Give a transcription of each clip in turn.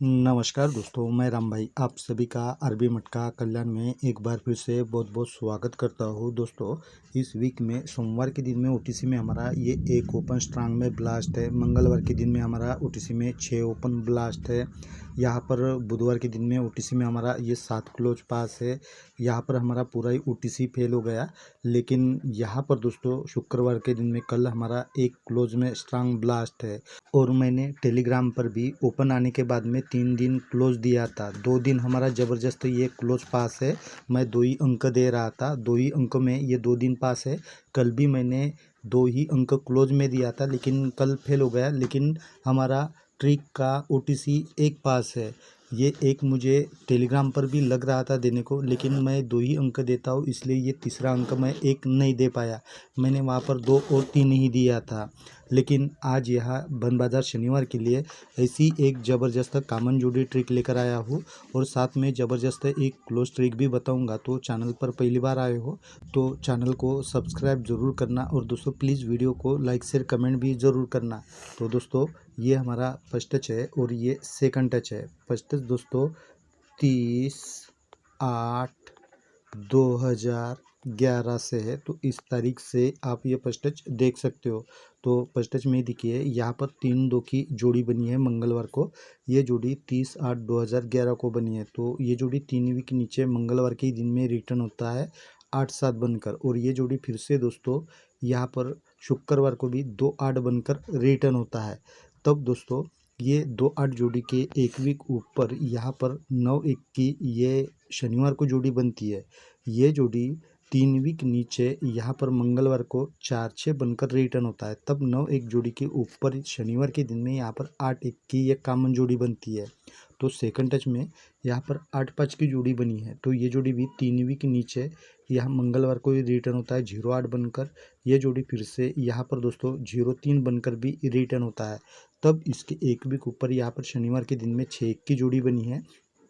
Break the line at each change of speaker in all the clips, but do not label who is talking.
नमस्कार दोस्तों, मैं राम भाई आप सभी का आरबी मटका कल्याण में एक बार फिर से बहुत बहुत स्वागत करता हूँ। दोस्तों, इस वीक में सोमवार के दिन में ओटीसी में हमारा ये एक ओपन स्ट्रांग में ब्लास्ट है। मंगलवार के दिन में हमारा ओटीसी में 6 ओपन ब्लास्ट है। यहाँ पर बुधवार के दिन में ओटीसी में हमारा ये 7 क्लोज पास है। यहाँ पर हमारा पूरा ही ओटीसी फेल हो गया। लेकिन यहाँ पर दोस्तों शुक्रवार के दिन में कल हमारा एक क्लोज में स्ट्रांग ब्लास्ट है। और मैंने टेलीग्राम पर भी ओपन आने के बाद में 3 दिन क्लोज दिया था। 2 दिन हमारा ज़बरदस्त ये क्लोज पास है। मैं 2 ही अंक दे रहा था, 2 ही अंक में ये 2 दिन पास है। कल भी मैंने 2 ही अंक क्लोज में दिया था, लेकिन कल फेल हो गया। लेकिन हमारा ट्रिक का ओटीसी एक पास है। ये एक मुझे टेलीग्राम पर भी लग रहा था देने को, लेकिन मैं 2 ही अंक देता हूँ, इसलिए ये तीसरा अंक मैं एक नहीं दे पाया। मैंने वहाँ पर 2 और 3 ही दिया था। लेकिन आज यहाँ बन बाज़ार शनिवार के लिए ऐसी एक ज़बरदस्त कामन जोड़ी ट्रिक लेकर आया हूँ। और साथ में ज़बरदस्त एक क्लोज ट्रिक भी बताऊँगा। तो चैनल पर पहली बार आए हो तो चैनल को सब्सक्राइब ज़रूर करना। और दोस्तों प्लीज़ वीडियो को लाइक शेयर कमेंट भी ज़रूर करना। तो दोस्तों ये हमारा फर्स्ट टच है और ये सेकंड टच है। फर्स्ट टच दोस्तों 30/8/2011 से है। तो इस तारीख से आप ये फर्स्ट टच देख सकते हो। तो फर्स्ट टच में देखिए यहाँ पर 3-2 की जोड़ी बनी है मंगलवार को। ये जोड़ी 30/8/2011 को बनी है। तो ये जोड़ी 3 वीक नीचे मंगलवार के ही दिन में रिटर्न होता है 8-7 बनकर। और ये जोड़ी फिर से दोस्तों यहाँ पर शुक्रवार को भी 2-8 बनकर रिटर्न होता है। तब दोस्तों ये 2-8 जोड़ी के एक वीक ऊपर यहाँ पर 9-1 की ये शनिवार को जोड़ी बनती है। ये जोड़ी 3 वीक नीचे यहाँ पर मंगलवार को 4-6 बनकर रिटर्न होता है। तब 9-1 जोड़ी के ऊपर शनिवार के दिन में यहाँ पर 8-1 की ये कॉमन जोड़ी बनती है। तो सेकंड टच में यहाँ पर 8-5 की जोड़ी बनी है। तो ये जोड़ी भी 3 वीक नीचे यहाँ मंगलवार को ही रिटर्न होता है 0-8 बनकर। ये जोड़ी फिर से यहाँ पर दोस्तों 0-3 बनकर भी रिटर्न होता है। तब इसके एक वीक ऊपर यहाँ पर शनिवार के दिन में 6-1 की जोड़ी बनी है।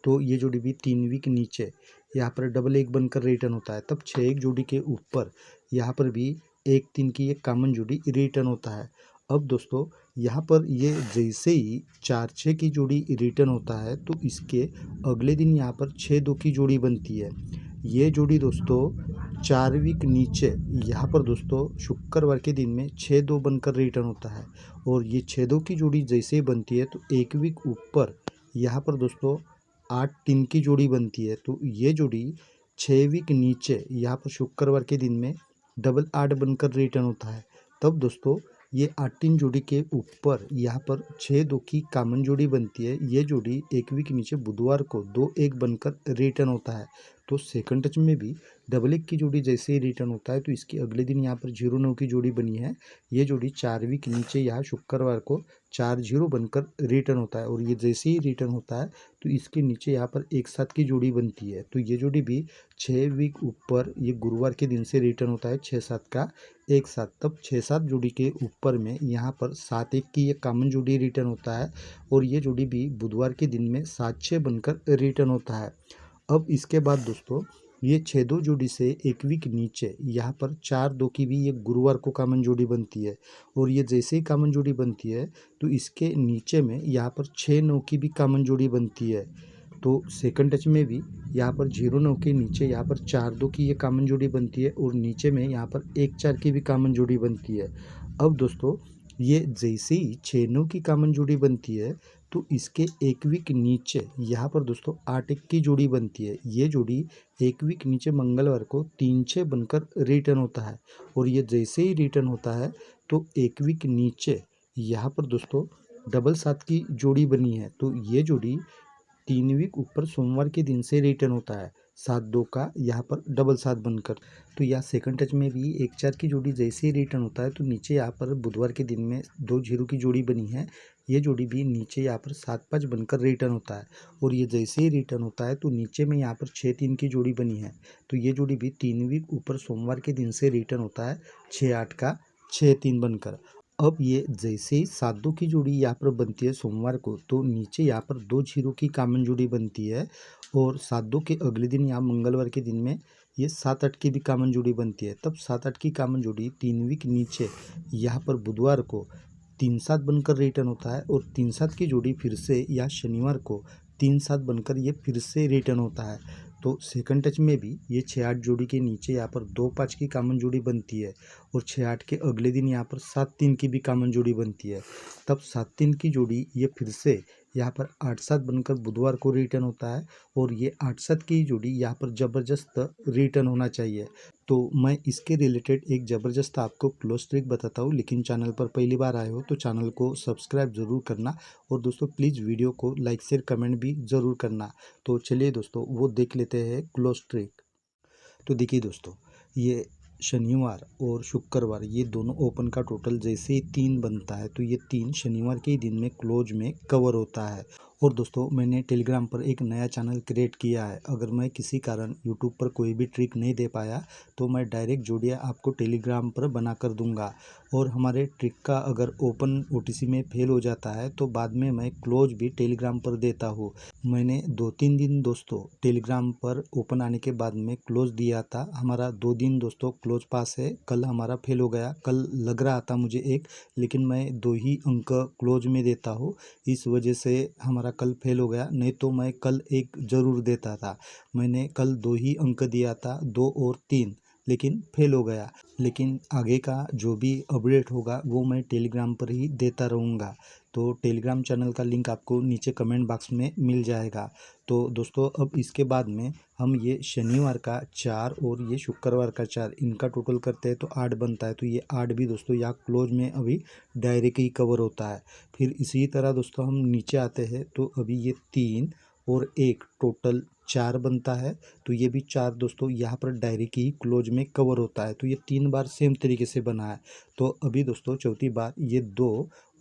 तो ये जोड़ी भी 3 वीक नीचे यहाँ पर 1-1 बनकर रिटर्न होता है। तब 6-1 जोड़ी के ऊपर यहाँ पर भी 1-3 की एक कॉमन जोड़ी रिटर्न होता है। अब दोस्तों यहाँ पर ये जैसे ही 4-6 की जोड़ी रिटर्न होता है तो इसके अगले दिन यहाँ पर 6-2 की जोड़ी बनती है। ये जोड़ी दोस्तों 4 वीक नीचे यहाँ पर दोस्तों शुक्रवार के दिन में 6-2 बनकर रिटर्न होता है। और ये 6-2 की जोड़ी जैसे ही बनती है तो एक वीक ऊपर यहाँ पर दोस्तों 8-3 की जोड़ी बनती है। तो ये जोड़ी 6 वीक नीचे यहाँ पर शुक्रवार के दिन में 8-8 बनकर रिटर्न होता है। तब दोस्तों ये 8-3 जोड़ी के ऊपर यहाँ पर 6-2 की कॉमन जोड़ी बनती है। ये जोड़ी एक वीक नीचे बुधवार को 2-1 बनकर रिटर्न होता है। तो सेकंड टच में भी 1-1 की जोड़ी जैसे ही रिटर्न होता है तो इसके अगले दिन यहाँ पर 0-9 की जोड़ी बनी है। ये जोड़ी 4 वीक नीचे यहाँ शुक्रवार को 4-0 बनकर रिटर्न होता है। और ये जैसे ही रिटर्न होता है तो इसके नीचे यहाँ पर 1-7 की जोड़ी बनती है। तो ये जोड़ी भी 6 वीक ऊपर ये गुरुवार के दिन से रिटर्न होता है 6-7 का 1-7। तब 6-7 जोड़ी के ऊपर में यहाँ पर 7-1 की ये कॉमन जोड़ी रिटर्न होता है। और ये जोड़ी भी बुधवार के दिन में 7-6 बनकर रिटर्न होता है। अब इसके बाद दोस्तों ये 6-2 जोड़ी से एक वीक नीचे यहाँ पर 4-2 की भी ये गुरुवार को कॉमन जोड़ी बनती है। और ये जैसे ही कॉमन जोड़ी बनती है तो इसके नीचे में यहाँ पर 6-9 की भी कॉमन जोड़ी बनती है। तो सेकंड टच में भी यहाँ पर 0-9 के नीचे यहाँ पर 4-2 की ये कॉमन जोड़ी बनती है। और नीचे में यहाँ पर 1-4 की भी कॉमन जोड़ी बनती है। अब दोस्तों ये जैसे ही 6-9 की कॉमन जोड़ी बनती है तो इसके एक वीक नीचे यहाँ पर दोस्तों 8-1 की जोड़ी बनती है। ये जोड़ी एक वीक नीचे मंगलवार को 3-6 बनकर रिटर्न होता है। और ये जैसे ही रिटर्न होता है तो एक वीक नीचे यहाँ पर दोस्तों 7-7 की जोड़ी बनी है। तो ये जोड़ी 3 वीक ऊपर सोमवार के दिन से रिटर्न होता है 7-2 का यहाँ पर 7-7 बनकर। तो यहाँ सेकंड टच में भी 1-4 की जोड़ी जैसे ही रिटर्न होता है तो नीचे यहाँ पर बुधवार के दिन में 2-0 की जोड़ी बनी है। ये जोड़ी भी नीचे यहाँ पर 7-5 बनकर रिटर्न होता है। और ये जैसे ही रिटर्न होता है तो नीचे में यहाँ पर 6-3 की जोड़ी बनी है। तो ये जोड़ी भी 3 वीक ऊपर सोमवार के दिन से रिटर्न होता है 6-8 का 6-3 बनकर। अब ये जैसे ही 7-2 की जोड़ी यहाँ पर बनती है सोमवार को तो नीचे यहाँ पर 2-0 की कॉमन जोड़ी बनती है। और 7-2 के अगले दिन यहाँ मंगलवार के दिन में ये 7-8 की भी कॉमन जोड़ी बनती है। तब 7-8 की कॉमन जोड़ी 3 वीक नीचे यहाँ पर बुधवार को 3-7 बनकर रिटर्न होता है और 3-7 की जोड़ी फिर से या शनिवार को 3-7 बनकर ये फिर से रिटर्न होता है। तो सेकंड टच में भी ये 6-8 जोड़ी के नीचे यहाँ पर 2-5 की कॉमन जोड़ी बनती है और 6-8 के अगले दिन यहाँ पर 7-3 की भी कॉमन जोड़ी बनती है। तब 7-3 की जोड़ी ये फिर से यहाँ पर 8-7 बनकर बुधवार को रिटर्न होता है और ये 8-7 की जोड़ी यहाँ पर ज़बरदस्त रिटर्न होना चाहिए। तो मैं इसके रिलेटेड एक ज़बरदस्त आपको क्लोज ट्रिक बताता हूँ, लेकिन चैनल पर पहली बार आए हो तो चैनल को सब्सक्राइब ज़रूर करना और दोस्तों प्लीज़ वीडियो को लाइक शेयर कमेंट भी ज़रूर करना। तो चलिए दोस्तों वो देख लेते हैं क्लोज ट्रिक। तो देखिए दोस्तों, ये शनिवार और शुक्रवार ये दोनों ओपन का टोटल जैसे ही 3 बनता है तो ये 3 शनिवार के ही दिन में क्लोज में कवर होता है। और दोस्तों मैंने टेलीग्राम पर एक नया चैनल क्रिएट किया है। अगर मैं किसी कारण यूट्यूब पर कोई भी ट्रिक नहीं दे पाया तो मैं डायरेक्ट जोड़ियाँ आपको टेलीग्राम पर बना कर दूंगा। और हमारे ट्रिक का अगर ओपन ओटीसी में फेल हो जाता है तो बाद में मैं क्लोज भी टेलीग्राम पर देता हूँ। मैंने 2-3 दिन दोस्तों टेलीग्राम पर ओपन आने के बाद में क्लोज दिया था। हमारा 2 दिन दोस्तों क्लोज पास है। कल हमारा फेल हो गया। कल लग रहा था मुझे एक, लेकिन मैं 2 ही अंक क्लोज में देता हूँ, इस वजह से हमारा कल फेल हो गया। नहीं तो मैं कल एक ज़रूर देता था। मैंने कल 2 ही अंक दिया था, 2 और 3, लेकिन फेल हो गया। लेकिन आगे का जो भी अपडेट होगा वो मैं टेलीग्राम पर ही देता रहूँगा। तो टेलीग्राम चैनल का लिंक आपको नीचे कमेंट बॉक्स में मिल जाएगा। तो दोस्तों अब इसके बाद में हम ये शनिवार का 4 और ये शुक्रवार का 4 इनका टोटल करते हैं तो 8 बनता है। तो ये 8 भी दोस्तों यहाँ क्लोज में अभी डायरेक्ट ही कवर होता है। फिर इसी तरह दोस्तों हम नीचे आते हैं तो अभी ये 3 और 1 टोटल 4 बनता है। तो ये भी 4 दोस्तों यहाँ पर डायरेक्ट ही क्लोज में कवर होता है। तो ये 3 बार सेम तरीके से बना है। तो अभी दोस्तों चौथी बार ये 2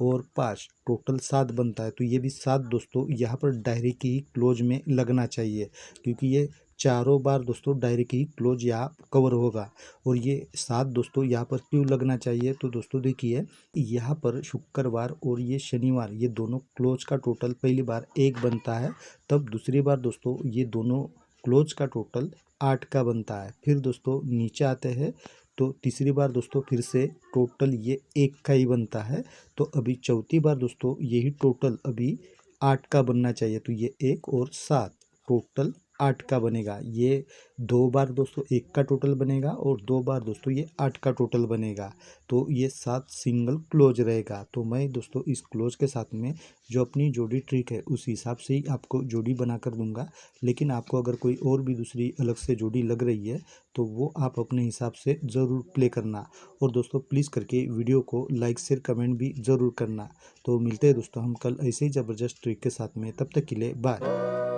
और 5 टोटल 7 बनता है। तो ये भी 7 दोस्तों यहाँ पर डायरेक्ट ही क्लोज में लगना चाहिए, क्योंकि ये चारों बार दोस्तों डायरेक्ट ही क्लोज यहाँ कवर होगा। और ये 7 दोस्तों यहाँ पर क्यों लगना चाहिए, तो दोस्तों देखिए यहाँ पर शुक्रवार और ये शनिवार ये दोनों क्लोज का टोटल पहली बार 1 बनता है। तब दूसरी बार दोस्तों ये दोनों क्लोज का टोटल 8 का बनता है। फिर दोस्तों नीचे आते हैं तो तीसरी बार दोस्तों फिर से टोटल ये 1 का ही बनता है। तो अभी चौथी बार दोस्तों यही टोटल अभी 8 का बनना चाहिए। तो ये 1 और 7 टोटल 8 का बनेगा। ये 2 बार दोस्तों 1 का टोटल बनेगा और 2 बार दोस्तों ये 8 का टोटल बनेगा। तो ये 7 सिंगल क्लोज रहेगा। तो मैं दोस्तों इस क्लोज के साथ में जो अपनी जोड़ी ट्रिक है उस हिसाब से ही आपको जोड़ी बना कर दूंगा। लेकिन आपको अगर कोई और भी दूसरी अलग से जोड़ी लग रही है तो वो आप अपने हिसाब से ज़रूर प्ले करना। और दोस्तों प्लीज़ करके वीडियो को लाइक शेयर कमेंट भी ज़रूर करना। तो मिलते हैं दोस्तों हम कल ऐसे ही ज़बरदस्त ट्रिक के साथ में। तब तक के लिए बाय।